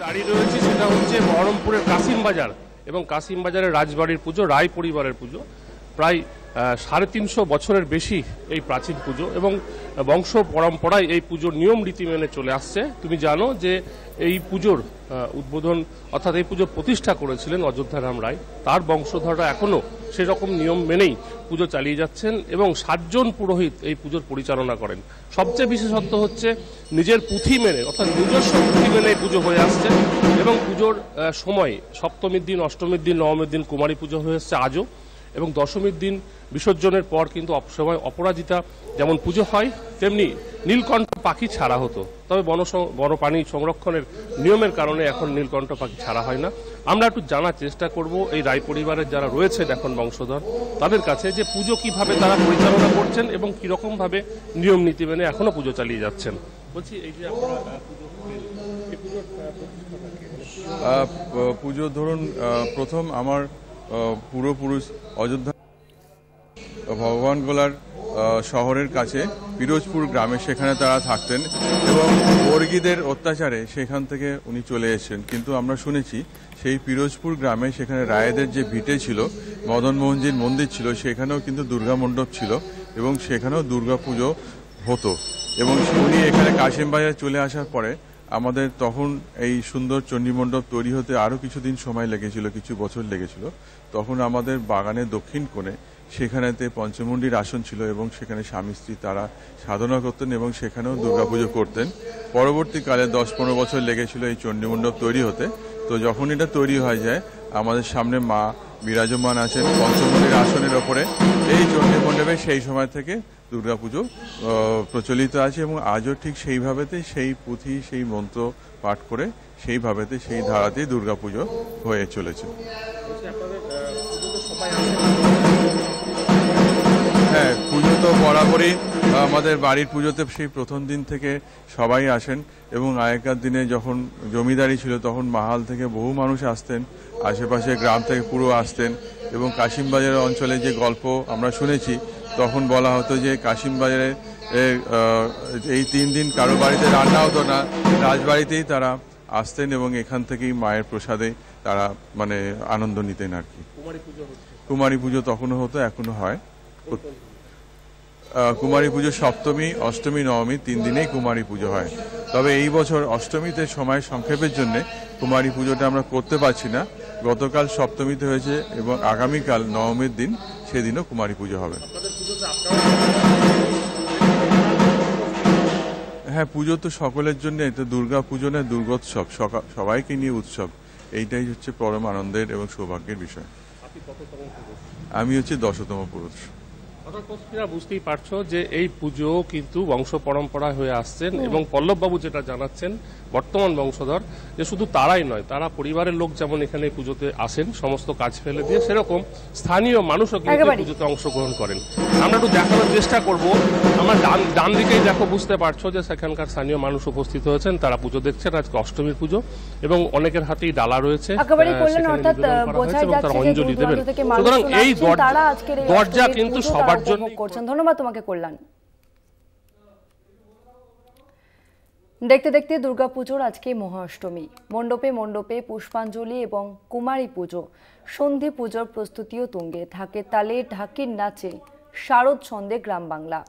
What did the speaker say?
দাঁড়িয়ে রয়েছি সেটা হচ্ছে বহরমপুরের কাশিম বাজার এবং কাশিম বাজারের রাজবাড়ির পুজো, রায় পরিবারের পুজো। প্রায় 350 বছরের বেশি এই প্রাচীন পুজো এবং বংশ পরম্পরায় এই পুজোর নিয়ম রীতি মেনে চলে আসছে। তুমি জানো যে এই পুজোর উদ্বোধন অর্থাৎ এই পুজো প্রতিষ্ঠা করেছিলেন অযোধ্যারাম রায়। তার বংশধররা এখনও সেরকম নিয়ম মেনেই পুজো চালিয়ে যাচ্ছেন এবং 7 জন পুরোহিত এই পুজোর পরিচালনা করেন। সবচেয়ে বিশেষত্ব হচ্ছে নিজের পুঁথি মেনে অর্থাৎ নিজস্ব পুঁথি মেনে এই পুজো হয়ে আসছে এবং পুজোর সময় সপ্তমীর দিন, অষ্টমীর দিন, নবমীর দিন কুমারী পুজো হয়ে আসছে আজও, এবং দশমীর দিন বিসর্জনের পর কিন্তু সময় অপরাজিতা যেমন পুজো হয় তেমনি নীলকণ্ঠ পাখি ছাড়া হতো। তবে বন্যপ্রাণী সংরক্ষণের নিয়মের কারণে এখন নীলকণ্ঠ পাখি ছাড়া হয় না। আমরা একটু জানার চেষ্টা করব এই রায় পরিবারের যারা রয়েছেন এখন বংশধর তাদের কাছে যে পুজো কিভাবে তারা পরিচালনা করছেন এবং কিরকম ভাবে নিয়ম নীতি মেনে এখনো পুজো চালিয়ে যাচ্ছেন। বলছি এই যে পুজো ধরুন প্রথম আমার পূর্বপুরুষ অযোধ্যা ভগবানগোলার শহরের কাছে পিরোজপুর গ্রামে সেখানে তারা থাকতেন এবং বর্গীদের অত্যাচারে সেখান থেকে উনি চলে এসেছেন। কিন্তু আমরা শুনেছি সেই পিরোজপুর গ্রামে সেখানে রায়েদের যে ভিটে ছিল, মদন মোহনজির মন্দির ছিল, সেখানেও কিন্তু দুর্গা মণ্ডপ ছিল এবং সেখানেও দুর্গা পুজো হতো। এবং উনি এখানে কাশিম বাজারে চলে আসার পরে আমাদের তখন এই সুন্দর চণ্ডীমণ্ডপ তৈরি হতে আরও কিছুদিন সময় লেগেছিল, কিছু বছর লেগেছিল। তখন আমাদের বাগানের দক্ষিণ কোণে সেখানেতে পঞ্চমুণ্ডির আসন ছিল এবং সেখানে স্বামী স্ত্রী তারা সাধনা করতেন এবং সেখানেও দুর্গাপুজো করতেন। পরবর্তীকালে 10-15 বছর লেগেছিল এই চণ্ডীমণ্ডপ তৈরি হতে। তো যখন এটা তৈরি হয়ে যায় আমাদের সামনে মা বিরাজমান আছেন পঞ্চমুণ্ডির আসনের ওপরে। এই চণ্ডীমণ্ডপে সেই সময় থেকে দুর্গাপুজো প্রচলিত আছে এবং আজও ঠিক সেইভাবেতে সেই পুঁথি সেই মন্ত্র পাঠ করে সেইভাবেতে সেই ধারাতেই দুর্গাপুজো হয়ে চলেছে। হ্যাঁ, পুজো তো বরাবরই আমাদের বাড়ির পুজোতে সেই প্রথম দিন থেকে সবাই আসেন এবং আগেকার দিনে যখন জমিদারি ছিল তখন মাহাল থেকে বহু মানুষ আসতেন, আশেপাশে গ্রাম থেকে পুরো আসতেন এবং কাশিমবাজারের অঞ্চলে যে গল্প আমরা শুনেছি তখন বলা হতো যে কাশিমবাজারে এই 3 দিন কারো বাড়িতে রান্না হতো না, রাজবাড়িতেই তারা আসতেন এবং এখান থেকেই মায়ের প্রসাদে তারা মানে আনন্দ নিতেন আর কি। কুমারী পুজো তখনও হতো, এখনো হয়। কুমারী পুজো সপ্তমী, অষ্টমী, নবমী 3 দিনেই কুমারী পুজো হয়। তবে এই বছর অষ্টমীতে সময় সংক্ষেপের জন্য কুমারী পুজোটা আমরা করতে পারছি না। গতকাল সপ্তমীতে হয়েছে এবং আগামীকাল নবমীর দিন সেদিনও কুমারী পুজো হবে। হ্যাঁ, পুজো তো সকলের জন্য, এটা দুর্গা পুজো না, দুর্গোৎসব, সবাইকে নিয়ে উৎসব। এইটাই হচ্ছে পরম আনন্দের এবং সৌভাগ্যের বিষয়। আমি হচ্ছে 10তম পুরুষ। বুঝতেই পারছো যে এই পুজো কিন্তু বংশ পরম্পরা হয়ে আসছেন এবং পল্লববাবু যেটা জানাচ্ছেন বর্তমান বংশধর যে শুধু তারাই নয়, তারা পরিবারের লোক যেমন এখানে পুজোতে আসেন সমস্ত কাজ ফেলে দিয়ে, সেরকম স্থানীয় মানুষও কিন্তু পুজোতে অংশগ্রহণ করেন। আমরা একটু দেখানোর চেষ্টা করব। আমার ডান দিকেই দেখো, বুঝতে পারছো যে সেখানকার স্থানীয় মানুষ উপস্থিত হয়েছেন, তারা পুজো দেখছেন। আজকে অষ্টমীর পুজো এবং অনেকের হাতেই ডালা রয়েছে, অঞ্জলি দেবেন। সুতরাং এই দরজা কিন্তু সবার জন্য করছেন। ধন্যবাদ তোমাকে কল্যাণ। দেখতে দেখতে দুর্গাপুজোর আজকে মহাষ্টমী। মণ্ডপে মণ্ডপে পুষ্পাঞ্জলি এবং কুমারী পুজো, সন্ধি পুজোর প্রস্তুতিও তুঙ্গে। ঢাকের তালে, ঢাকির নাচে শারদ ছন্দে গ্রাম বাংলা।